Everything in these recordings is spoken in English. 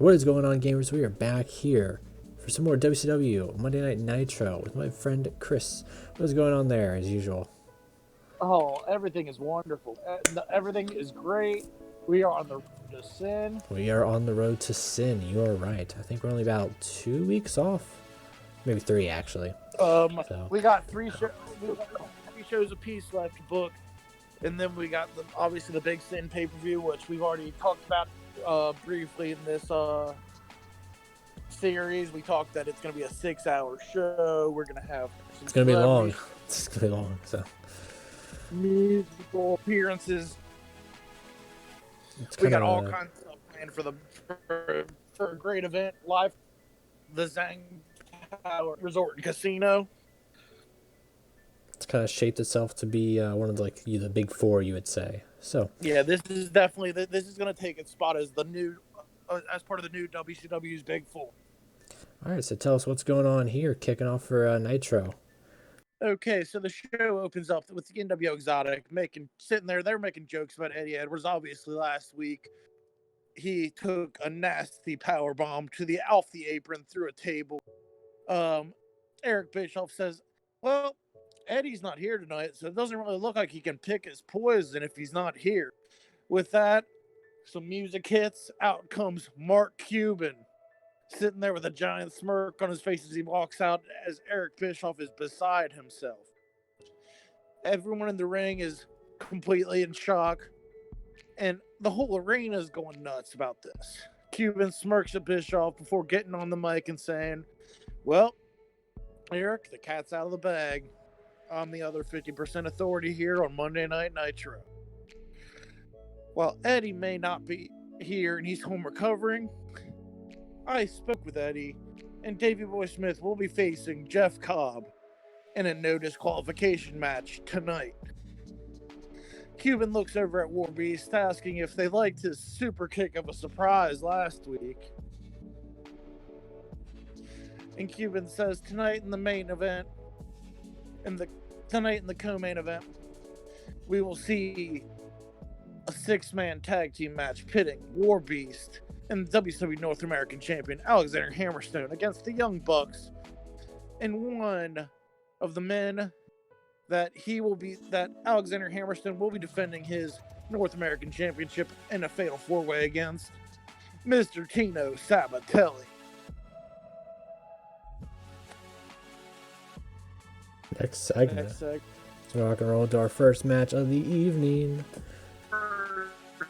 What is going on, gamers? We are back here for some more WCW Monday Night Nitro with my friend Chris. What is going on there, as usual? Oh, everything is wonderful. Everything is great. We are on the road to sin. We are on the road to sin. You are right. I think we're only about 2 weeks off, maybe three actually. So We got we got 3 shows apiece left to book, and then we got obviously the big sin pay-per-view, which we've already talked about briefly in this series. We talked that it's going to be a 6-hour show. We're going to have some it's gonna be long. celebrities, It's gonna be long. So musical appearances. it's We kind got of all kinds of stuff planned for a great event live. The Zang Power Resort and Casino. it's kind of shaped itself to be one of the big four, you would say. So Yeah, this is definitely this is going to take its spot as the new as part of the new WCW's Big Four. all right, so tell us what's going on here, kicking off for Nitro. Okay, so the show opens up with the NWO Exotic sitting there. They're making jokes about Eddie Edwards. Obviously, last week he took a nasty power bomb off the apron through a table. Eric Bischoff says, "Well, Eddie's not here tonight, so it doesn't really look like he can pick his poison if he's not here." With that, some music hits. Out comes Mark Cuban, sitting there with a giant smirk on his face as he walks out as Eric Bischoff is beside himself. Everyone in the ring is completely in shock, and the whole arena is going nuts about this. Cuban smirks at Bischoff before getting on the mic and saying, "Well, Eric, the cat's out of the bag. I'm the other 50% authority here on Monday Night Nitro." While Eddie may not be here and he's home recovering, I spoke with Eddie, and Davey Boy Smith will be facing Jeff Cobb in a no disqualification match tonight. Cuban looks over at Warbeast, asking if they liked his super kick of a surprise last week. And Cuban says tonight in the main event, tonight in the co-main event, we will see a 6-man tag team match pitting Warbeast and the WCW North American champion Alexander Hammerstone against the Young Bucks, and one of the men that Alexander Hammerstone will be defending his North American championship in a fatal 4-way against Mr. Tino Sabatelli. Next segment. Rock and roll to our first match of the evening.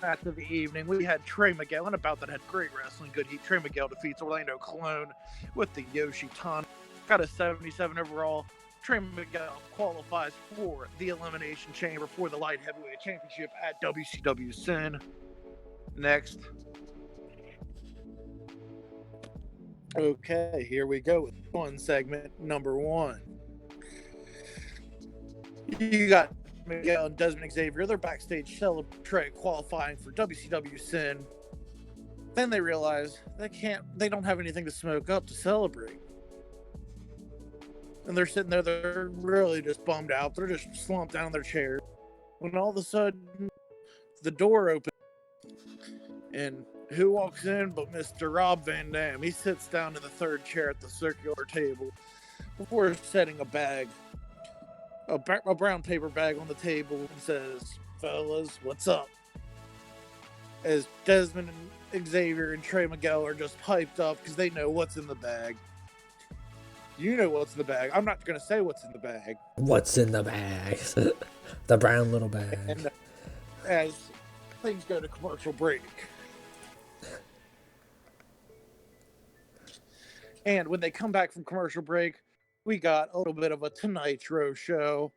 Match of the evening, we had Trey Miguel, and about that had great wrestling, good heat. Trey Miguel defeats Orlando Colon with the Yoshitana. Got a 77 overall. Trey Miguel qualifies for the Elimination Chamber for the Light Heavyweight Championship at WCW Sin. Next. Okay, here we go with fun segment number 1. You got Miguel and Desmond Xavier. They're backstage celebrating qualifying for WCW Sin. Then they realize they don't have anything to smoke up to celebrate. And they're sitting there, they're really just bummed out. They're just slumped down in their chairs. When all of a sudden, the door opens. And who walks in but Mr. Rob Van Dam? He sits down in the third chair at the circular table before setting a brown paper bag on the table and says, "Fellas, what's up?" As Desmond and Xavier and Trey Miguel are just hyped up because they know what's in the bag. You know what's in the bag. I'm not going to say what's in the bag. What's in the bag? The brown little bag. And as things go to commercial break. And when they come back from commercial break, we got a little bit of a Tonitro show.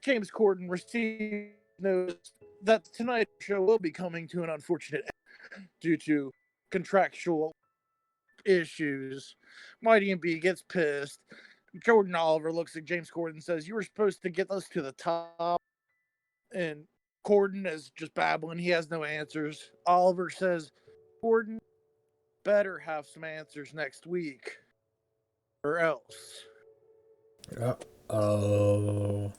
James Corden received notice that the Tonight Show will be coming to an unfortunate end due to contractual issues. Mighty and B gets pissed. Jordan Oliver looks at James Corden and says, "You were supposed to get us to the top." And Corden is just babbling. He has no answers. Oliver says, "Corden better have some answers next week, or else." Uh-oh.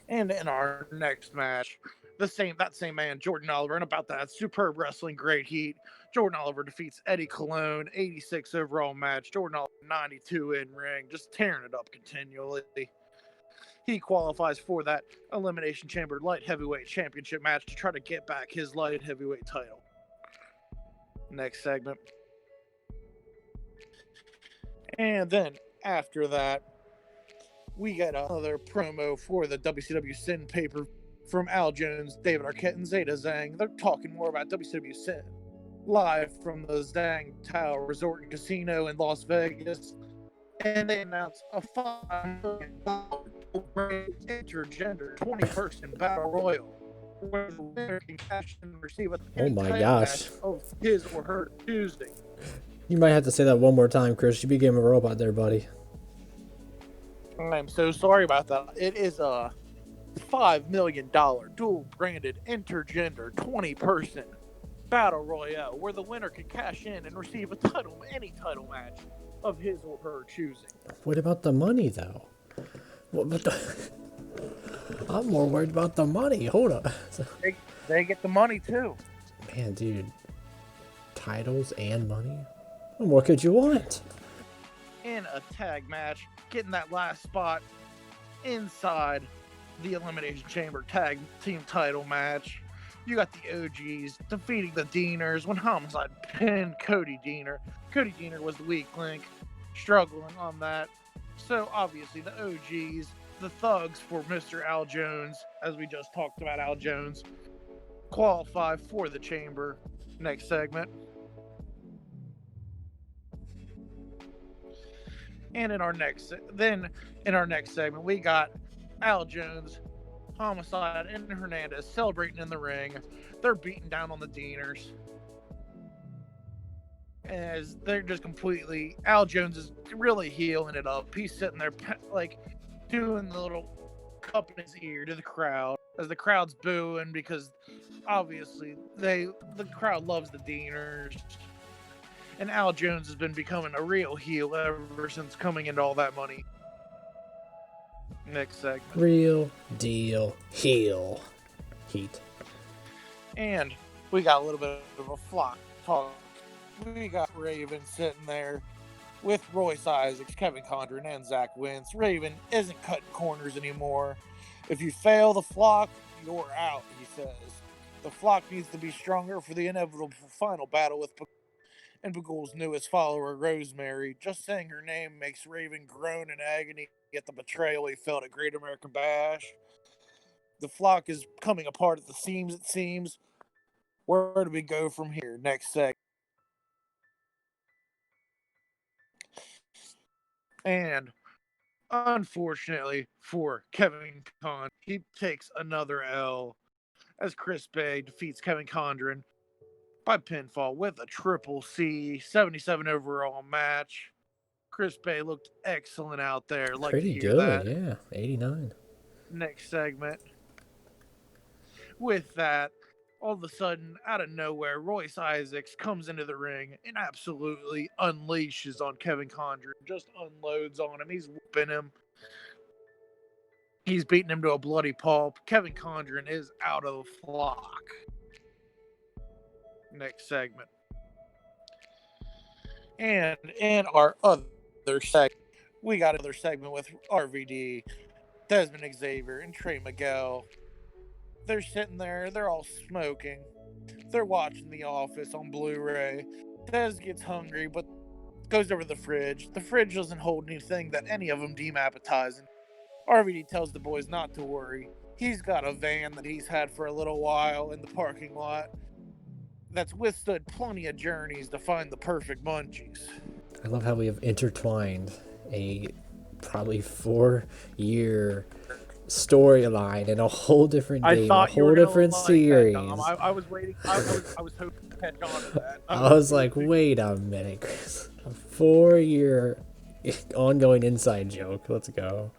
And in our next match, that same man, Jordan Oliver, and about that superb wrestling great heat. Jordan Oliver defeats Eddie Colon, 86 overall match. Jordan Oliver 92 in ring, just tearing it up continually. He qualifies for that Elimination Chamber Light Heavyweight Championship match to try to get back his Light Heavyweight title. Next segment. And then after that, we get another promo for the WCW Sin paper from Al Jones, David Arquette, and Zeta Zhang. They're talking more about WCW Sin. Live from the Zhang Tower Resort and Casino in Las Vegas. And they announce a $5 million intergender 20-person battle royal where the winner can cash in and receive a Oh my gosh. of his or her choosing. You might have to say that one more time, Chris. You became a robot there, buddy. I'm so sorry about that. It is a $5 million dual branded intergender 20-person battle royale where the winner can cash in and receive any title match of his or her choosing. What about the money, though? I'm more worried about the money. Hold up. They get the money too. Man, dude. Titles and money? What more could you want? In a tag match, getting that last spot inside the Elimination Chamber tag team title match. You got the OGs defeating the Deaners when Homicide pinned Cody Deaner. Cody Deaner was the weak link, struggling on that. So obviously the OGs, the thugs for Mr. Al Jones, as we just talked about Al Jones, qualify for the chamber. Next segment. And in our next segment, we got Al Jones, Homicide, and Hernandez celebrating in the ring. They're beating down on the Deaners. As they're just completely, Al Jones is really healing it up. He's sitting there like doing the little cup in his ear to the crowd as the crowd's booing because obviously the crowd loves the Deaners. And Al Jones has been becoming a real heel ever since coming into All That Money. Next segment. Real deal heel. Heat. And we got a little bit of a flock talk. We got Raven sitting there with Royce Isaacs, Kevin Condren, and Zach Wentz. Raven isn't cutting corners anymore. If you fail the flock, you're out, he says. The flock needs to be stronger for the inevitable final battle with and Bagul's newest follower, Rosemary. Just saying her name makes Raven groan in agony at the betrayal he felt at Great American Bash. The flock is coming apart at the seams, it seems. Where do we go from here? Next segment. And unfortunately for Kevin Con, he takes another L as Chris Bay defeats Kevin Condren by pinfall with a triple C 77 overall match. Chris Bay looked excellent out there. Like Pretty to hear good, that. yeah. 89. Next segment. With that, all of a sudden, out of nowhere, Royce Isaacs comes into the ring and absolutely unleashes on Kevin Condren. Just unloads on him. He's whooping him. He's beating him to a bloody pulp. Kevin Condren is out of the flock. Next segment. And in our other segment, we got another segment with RVD, Desmond Xavier, and Trey Miguel. They're sitting there, they're all smoking. They're watching The Office on Blu-ray. Des gets hungry, but goes over to the fridge. The fridge doesn't hold anything that any of them deem appetizing. RVD tells the boys not to worry. He's got a van that he's had for a little while in the parking lot that's withstood plenty of journeys to find the perfect munchies. I love how we have intertwined a probably 4-year storyline in a whole different game, a whole different series. I was waiting. I was hoping to catch on to that. I was like, wait a minute, Chris. A 4-year ongoing inside joke. Let's go.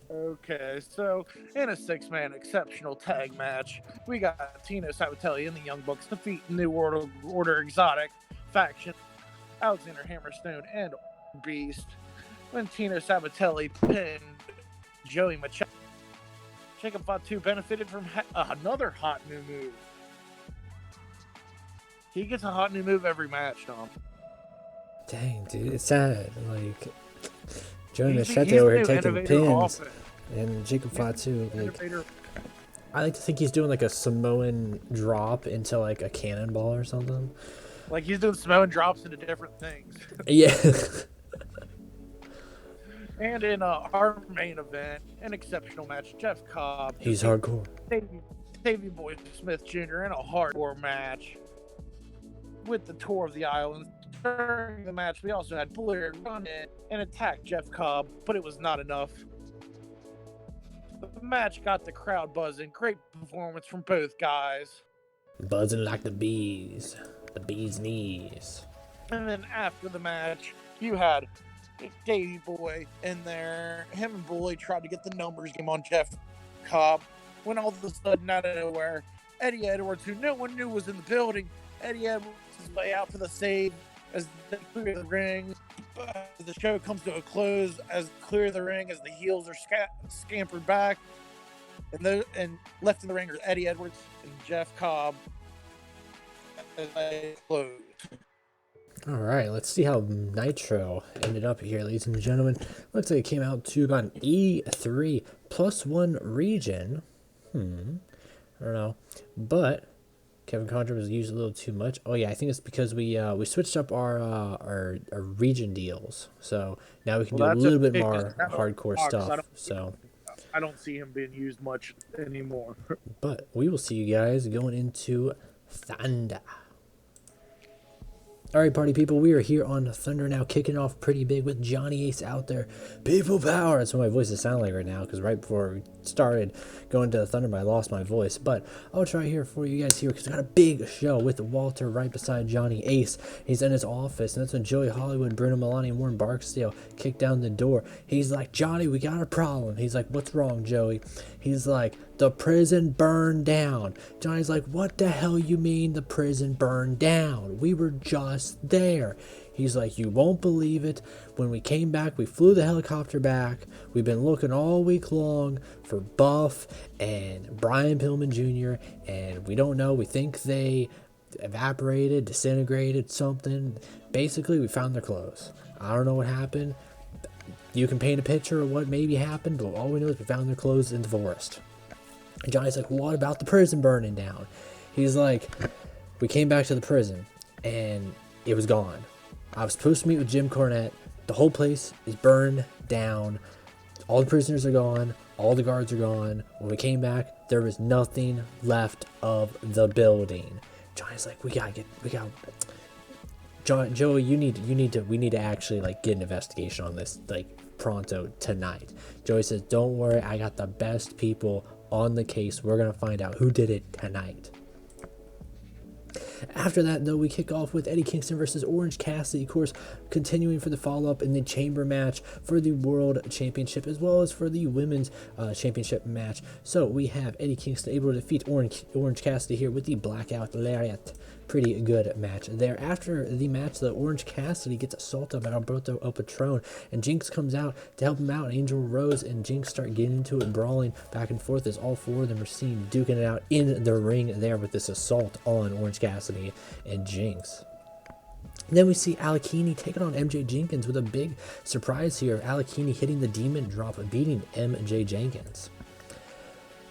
Okay, so in a 6-man exceptional tag match, we got Tino Sabatelli and the Young Bucks defeat New Order Exotic faction, Alexander Hammerstone and Beast, when Tino Sabatelli pinned Joey Machado. Jacob Fatu benefited from another hot new move. He gets a hot new move every match, Tom. Dang, dude, it's sad. Like, Joey Machete over here taking pins, and Jacob Fatu, like, I like to think he's doing like a Samoan drop into like a cannonball or something. Like he's doing Samoan drops into different things. Yeah. And in our main event, an exceptional match, Jeff Cobb. He's hardcore. Davey Boy Smith Jr. in a hardcore match with the Tour of the Islands. During the match, we also had Blair run in and attack Jeff Cobb, but it was not enough. The match got the crowd buzzing. Great performance from both guys. Buzzing like the bees. The bee's knees. And then after the match, you had Davey Boy in there. Him and Bully tried to get the numbers game on Jeff Cobb. When all of a sudden, out of nowhere, Eddie Edwards, who no one knew was in the building, Eddie Edwards is way out for the save as they clear the ring. The show comes to a close as clear the ring as the heels are scampered back. And left in the ring are Eddie Edwards and Jeff Cobb as they close. All right, let's see how Nitro ended up here, ladies and gentlemen. Looks like it came out to about an E3 +1 region. I don't know, but Kevin Condra was used a little too much. Oh yeah, I think it's because we switched up our region deals, so now we can do a little bit more hardcore stuff. So I don't see him being used much anymore. But we will see you guys going into Thunder. Alright, party people, we are here on Thunder now, kicking off pretty big with Johnny Ace out there. People power! That's what my voice is sounding like right now, because right before we started going to Thunder, I lost my voice. But I'll try here for you guys here, because we got a big show with Walter right beside Johnny Ace. He's in his office, and that's when Joey Hollywood, Bruno Milani, and Warren Barksdale kick down the door. He's like, Johnny, we got a problem. He's like, what's wrong, Joey? He's like, the prison burned down. Johnny's like, what the hell you mean the prison burned down? We were just there. He's like, you won't believe it. When we came back, we flew the helicopter back. We've been looking all week long for Buff and Brian Pillman Jr. And we don't know. We think they evaporated, disintegrated, something. Basically, we found their clothes. I don't know what happened. You can paint a picture of what maybe happened, but all we know is we found their clothes in the forest. And Johnny's like, what about the prison burning down? He's like, we came back to the prison, and it was gone. I was supposed to meet with Jim Cornette. The whole place is burned down. All the prisoners are gone. All the guards are gone. When we came back, there was nothing left of the building. Johnny's like, Joey, we need to actually like get an investigation on this like pronto tonight. Joey says, don't worry, I got the best people on the case. We're gonna find out who did it tonight. After that, though, we kick off with Eddie Kingston versus Orange Cassidy, of course, continuing for the follow-up in the chamber match for the World Championship, as well as for the Women's Championship match. So we have Eddie Kingston able to defeat Orange Cassidy here with the Blackout Lariat. Pretty good match there. After the match, the Orange Cassidy gets assaulted by Alberto El Patron, and Jinx comes out to help him out. Angel Rose and Jinx start getting into it, brawling back and forth as all four of them are seen duking it out in the ring there with this assault on Orange Cassidy and Jinx. Then we see Alakini taking on MJ Jenkins with a big surprise here of Alakini hitting the Demon Drop and beating MJ Jenkins.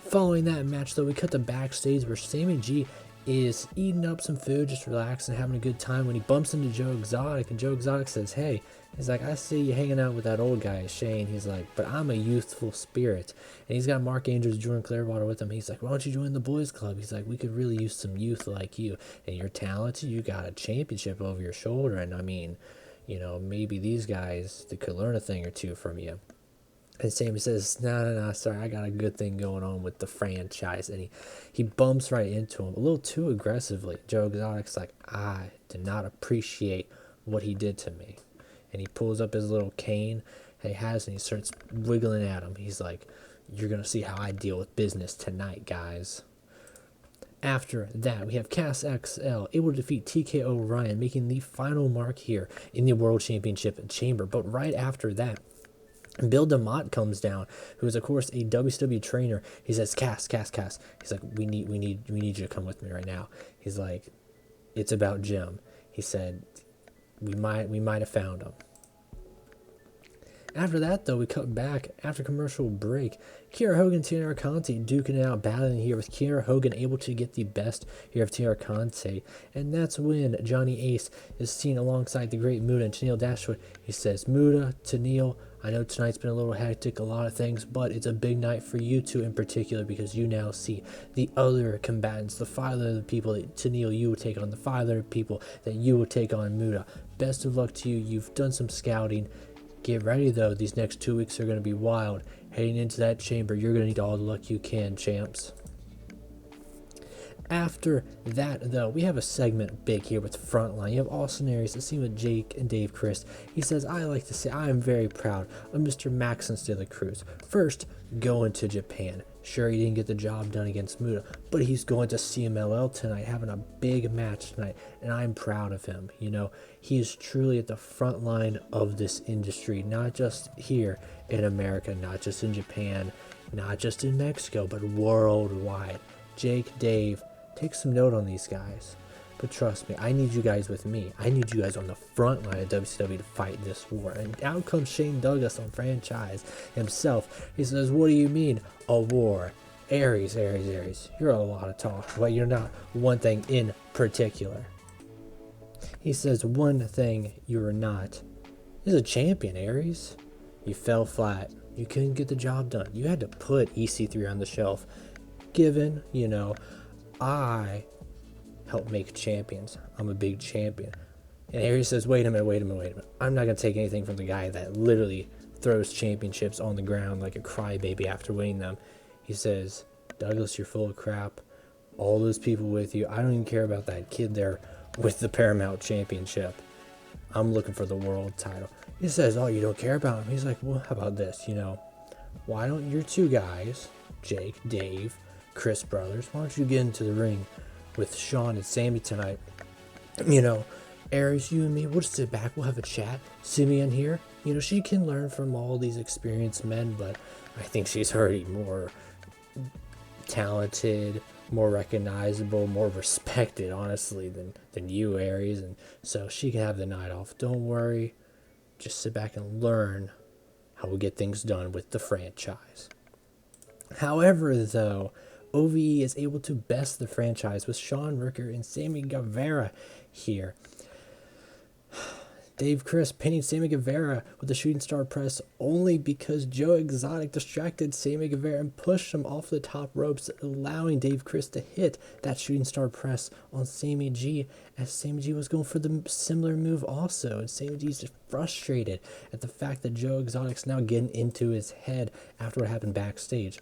Following that match, though, we cut to backstage where Sammy G is eating up some food, just relaxing, having a good time when he bumps into Joe Exotic, and Joe Exotic says, hey, he's like, I see you hanging out with that old guy, Shane. He's like, but I'm a youthful spirit. And he's got Mark Andrews, Jordan Clearwater with him. He's like, why don't you join the boys club? He's like, we could really use some youth like you, and you're talented, you got a championship over your shoulder, and I mean, you know, maybe these guys, they could learn a thing or two from you. And Sammy says, no, sorry, I got a good thing going on with the franchise. And he bumps right into him a little too aggressively. Joe Exotic's like, I did not appreciate what he did to me. And he pulls up his little cane that he has, and he starts wiggling at him. He's like, you're going to see how I deal with business tonight, guys. After that, we have Cass XL able to defeat TKO Ryan, making the final mark here in the World Championship chamber. But right after that, Bill DeMott comes down, who is of course a WCW trainer. He says, Cass. He's like, we need you to come with me right now. He's like, it's about Jim. He said, we might have found him. After that, though, we cut back after commercial break. Kiera Hogan, Tiara Conti duking it out, battling here with Kiera Hogan able to get the best here of Tiara Conti. And that's when Johnny Ace is seen alongside the great Muda and Tennille Dashwood. He says, Muda, Tennille, I know tonight's been a little hectic, a lot of things, but it's a big night for you two in particular because you now see the other combatants, the 5 other people that Tennille, you will take on, the 5 other people that you will take on Muda. Best of luck to you. You've done some scouting. Get ready, though. These next 2 weeks are going to be wild. Heading into that chamber, you're going to need all the luck you can, champs. After that, though, we have a segment big here with Frontline. You have Austin Aries, the scene with Jake and Dave Christ. He says, I like to say I am very proud of Mr. Maxon De La Cruz. First, going to Japan. Sure, he didn't get the job done against Muda, but he's going to CMLL tonight, having a big match tonight, and I'm proud of him. You know, he is truly at the front line of this industry, not just here in America, not just in Japan, not just in Mexico, but worldwide. Jake, Dave, take some note on these guys. But trust me, I need you guys with me. I need you guys on the front line of WCW to fight this war. And out comes Shane Douglas on Franchise himself. He says, what do you mean, a war? Aries. You're a lot of talk, but you're not one thing in particular. He says, one thing you are not is a champion, Aries. You fell flat. You couldn't get the job done. You had to put EC3 on the shelf. Given, you know, I help make champions. I'm a big champion. And Aries says, wait a minute. I'm not going to take anything from the guy that literally throws championships on the ground like a crybaby after winning them. He says, Douglas, you're full of crap. All those people with you, I don't even care about that kid there with the Paramount Championship. I'm looking for the world title. He says, oh, you don't care about him? He's like, well, how about this, you know? Why don't your 2 guys, Jake, Dave, Chris brothers, why don't you get into the ring with Sean and Sammy tonight? You know, Aries, you and me, we'll just sit back, we'll have a chat. Simeon here, you know, she can learn from all these experienced men, but I think she's already more talented, more recognizable, more respected, honestly, than you, Aries, and so she can have the night off. Don't worry, just sit back and learn how we get things done with the franchise. However, though, OVE is able to best the franchise with Sean Ricker and Sammy Guevara here. Dave Chris pinning Sammy Guevara with the shooting star press only because Joe Exotic distracted Sammy Guevara and pushed him off the top ropes, allowing Dave Chris to hit that shooting star press on Sammy G, as Sammy G was going for the similar move also, and Sammy G's just frustrated at the fact that Joe Exotic's now getting into his head after what happened backstage.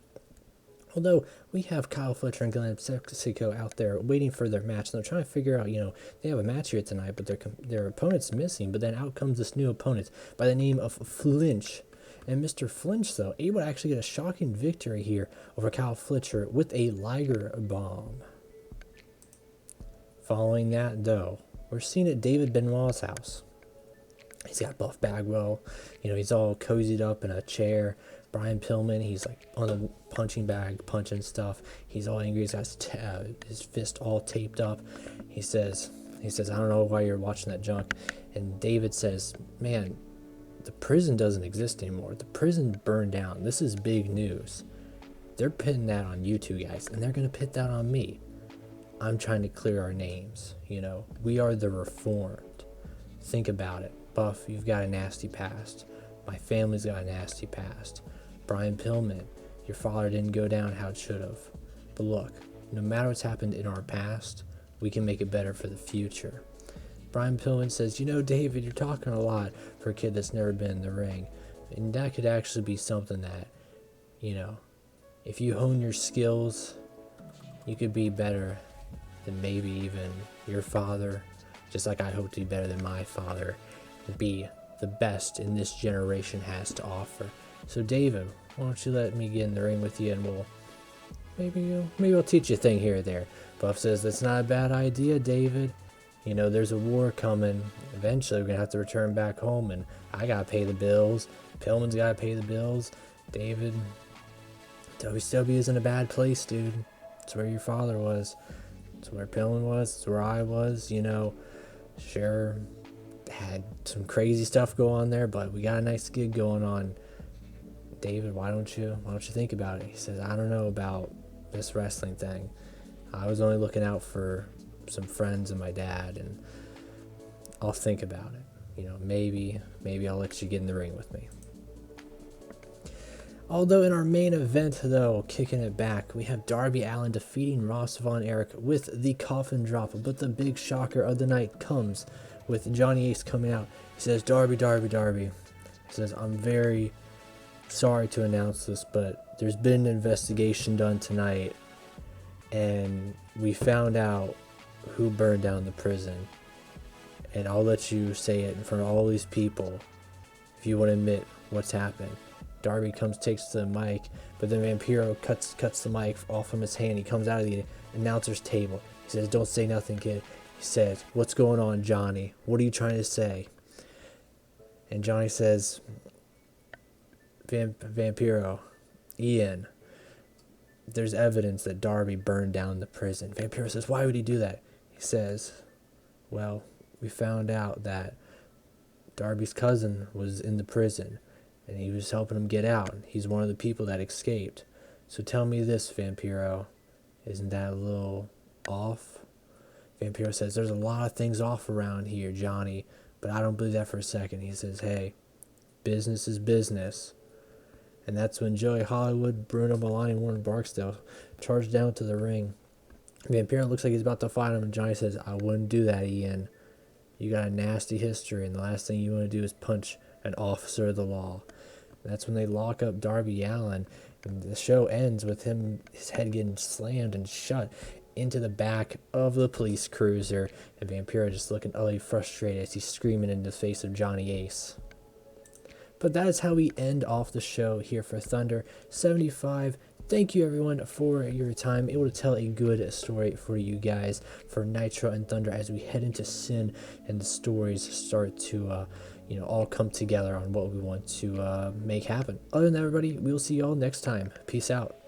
Although we have Kyle Fletcher and Glenn Mexico out there waiting for their match, and they're trying to figure out, you know, they have a match here tonight, but their opponent's missing. But then out comes this new opponent by the name of Flinch. And Mr. Flinch, though, able to actually get a shocking victory here over Kyle Fletcher with a Liger Bomb. Following that, though, we're seeing at David Benoit's house. He's got Buff Bagwell, you know, he's all cozied up in a chair. Brian Pillman, he's like on the punching bag, punching stuff. He's all angry. He's got his fist all taped up. He says, I don't know why you're watching that junk. And David says, man, the prison doesn't exist anymore. The prison burned down. This is big news. They're pitting that on you two guys, and they're going to pit that on me. I'm trying to clear our names. You know, we are the reformed. Think about it. Buff, you've got a nasty past. My family's got a nasty past. Brian Pillman, your father didn't go down how it should have. But look, no matter what's happened in our past, we can make it better for the future. Brian Pillman says, you know, David, you're talking a lot for a kid that's never been in the ring. And that could actually be something that, you know, if you hone your skills, you could be better than maybe even your father. Just like I hope to be better than my father. And be the best in this generation has to offer. So David, why don't you let me get in the ring with you, and we'll maybe we'll teach you a thing here or there. Buff says that's not a bad idea, David. You know, there's a war coming. Eventually, we're going to have to return back home, and I got to pay the bills. Pillman's got to pay the bills. David, WCW isn't a bad place, dude. It's where your father was. It's where Pillman was. It's where I was. You know, sure, had some crazy stuff go on there, but we got a nice gig going on. David, why don't you think about it? He says, I don't know about this wrestling thing. I was only looking out for some friends and my dad, and I'll think about it. You know, maybe I'll let you get in the ring with me. Although in our main event, though, kicking it back, we have Darby Allin defeating Ross Von Erich with the coffin drop. But the big shocker of the night comes with Johnny Ace coming out. He says, Darby. He says, I'm very sorry to announce this, but there's been an investigation done tonight, and we found out who burned down the prison. And I'll let you say it in front of all these people if you want to admit what's happened. Darby takes the mic, but then Vampiro cuts the mic off from his hand. He comes out of the announcer's table. He says, don't say nothing, kid. He says, what's going on, Johnny? What are you trying to say? And Johnny says, Vampiro, Ian, there's evidence that Darby burned down the prison. Vampiro says, why would he do that? He says, well, we found out that Darby's cousin was in the prison, and he was helping him get out. He's one of the people that escaped. So tell me this, Vampiro. Isn't that a little off? Vampiro says, there's a lot of things off around here, Johnny, but I don't believe that for a second. He says, hey, business is business. And that's when Joey Hollywood, Bruno Milani, and Warren Barksdale charge down to the ring. Vampiro looks like he's about to fight him, and Johnny says, I wouldn't do that, Ian. You got a nasty history, and the last thing you want to do is punch an officer of the law. And that's when they lock up Darby Allin, and the show ends with his head getting slammed and shut into the back of the police cruiser, and Vampiro just looking utterly frustrated as he's screaming in the face of Johnny Ace. But that is how we end off the show here for Thunder 75. Thank you, everyone, for your time. Able to tell a good story for you guys for Nitro and Thunder as we head into Sin and the stories start to, all come together on what we want to make happen. Other than that, everybody, we'll see you all next time. Peace out.